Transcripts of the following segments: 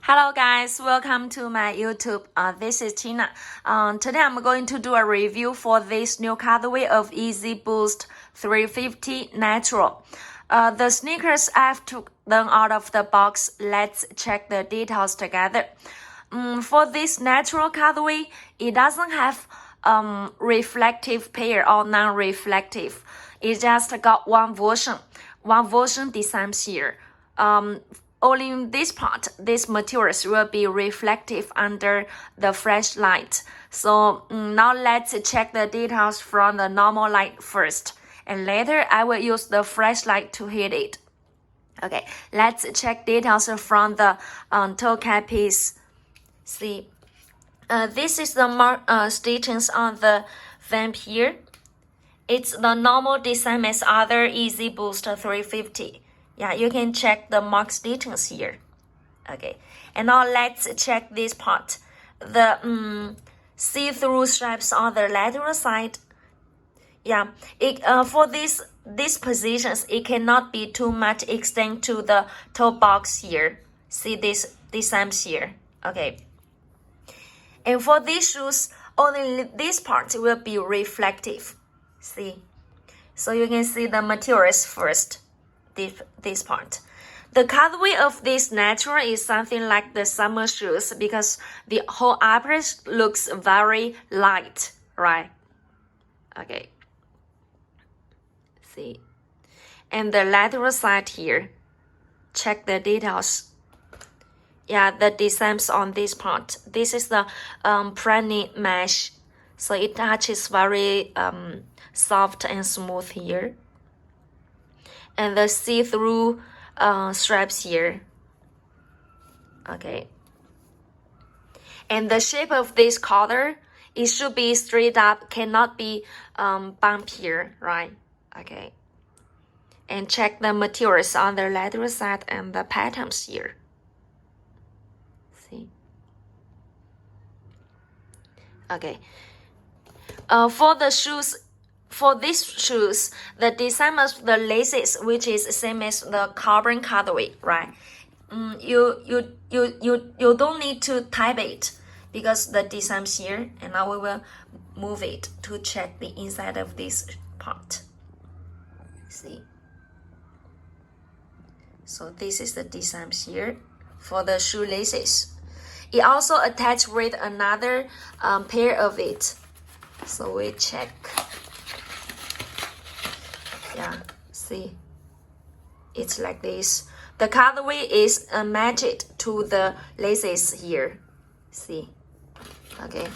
Hello guys, welcome to my YouTube. This is Tina. Today I'm going to do a review for this new colorway of Yeezy Boost 350 Natural. The sneakers I've took them out of the box. Let's check the details together. For this natural colorway, it doesn't have reflective pair or non-reflective. It just got one version designs here. Only in this part, these materials will be reflective under the fresh light. So now let's check the details from the normal light first. And later I will use the flash light to hit it. Okay, let's check details from the toe cap piece. See, this is the stitchings on the vamp here. It's the normal design as other Yeezy Boost 350. Yeah, you can check the mark stitchings here. Okay, and now let's check this part. The see-through stripes on the lateral side. Yeah, for these positions, it cannot be too much extend to the toe box here. See these designs here. Okay. And for these shoes, only this part will be reflective. See, so you can see the materials first. This part. The colorway of this natural is something like the summer shoes because the whole upper looks very light, right? Okay. See. And the lateral side here. Check the details. Yeah, the designs on this part. This is the pregnant mesh. So it touches very soft and smooth here. And the see-through stripes here. Okay. And the shape of this collar, it should be straight up, cannot be bump here, right? Okay. And check the materials on the lateral side and the patterns here. See? Okay. For these shoes, the design of the laces, which is the same as the carbon colorway, right? You don't need to type it because the design's here, and now we will move it to check the inside of this part. See? So this is the designs here for the shoelaces. It also attached with another pair of it. So we check. Yeah, see, it's like this. The colorway is matched to the laces here. See, okay.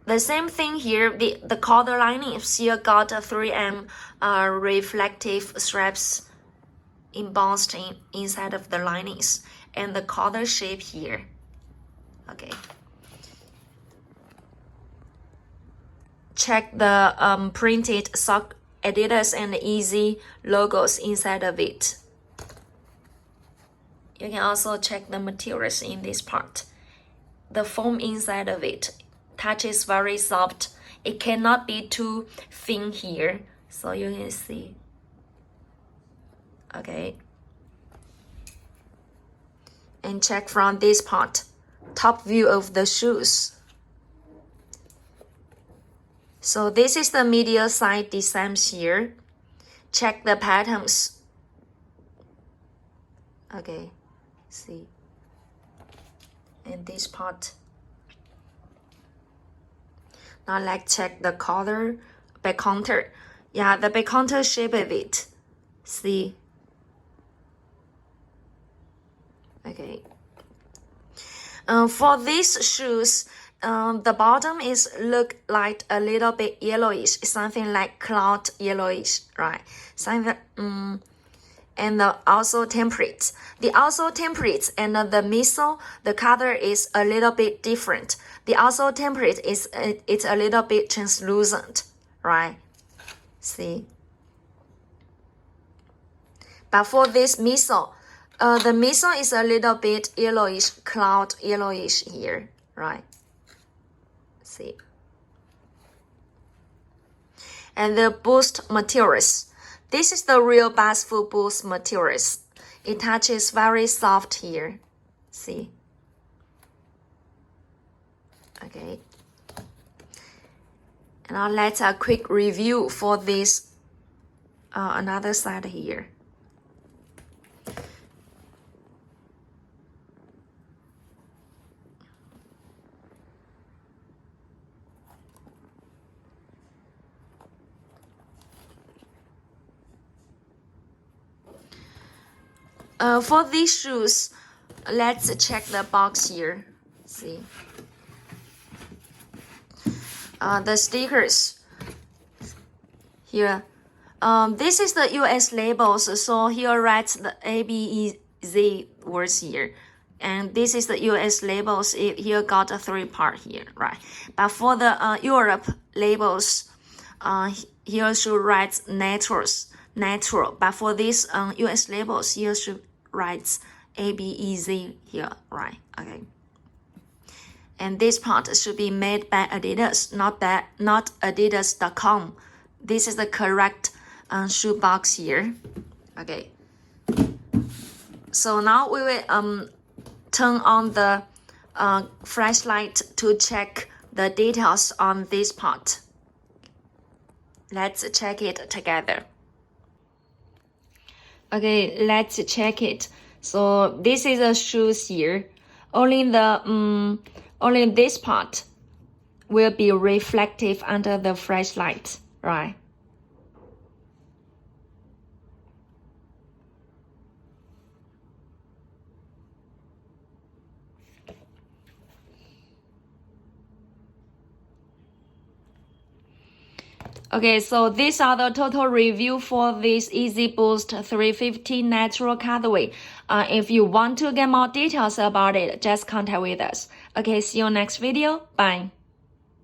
The same thing here. The collar lining still got a 3M reflective straps embossed inside of the linings, and the collar shape here. Okay. Check the printed sock Adidas and Yeezy logos inside of it. You can also check the materials in this part. The foam inside of it touches very soft. It cannot be too thin here, so you can see. Okay. And check from this part, top view of the shoes. So this is the medial side designs here. Check the patterns. Okay, see. And this part. Now let's check the collar, back counter. Yeah, the back counter shape of it. See. Okay. For these shoes, the bottom is look like a little bit yellowish, something like cloud yellowish, right? Something, and also temperate. The also temperate and the miso, the color is a little bit different. The also temperate is it's a little bit translucent, right? See. But for this miso, the miso is a little bit yellowish, cloud yellowish here, right? See. And the boost materials. This is the real bathroom boost materials. It touches very soft here. See? Okay. And now let's a quick review for this another side here. For these shoes, let's check the box here. See? The stickers here. This is the US labels, so here writes the ABEZ words here. And this is the US labels, here got a 3-part here, right? But for the Europe labels, here should write natural. But for these US labels, here should write ABEZ here, right? Okay. And this part should be made by Adidas, not Adidas.com. This is the correct shoe box here. Okay. So now we will turn on the flashlight to check the details on this part. Let's check it together. Okay, let's check it. So this is the shoes here. Only this part will be reflective under the flashlight, right? Okay, so these are the total review for this Yeezy Boost 350 natural colorway. If you want to get more details about it, just contact with us. Okay, see you next video. Bye.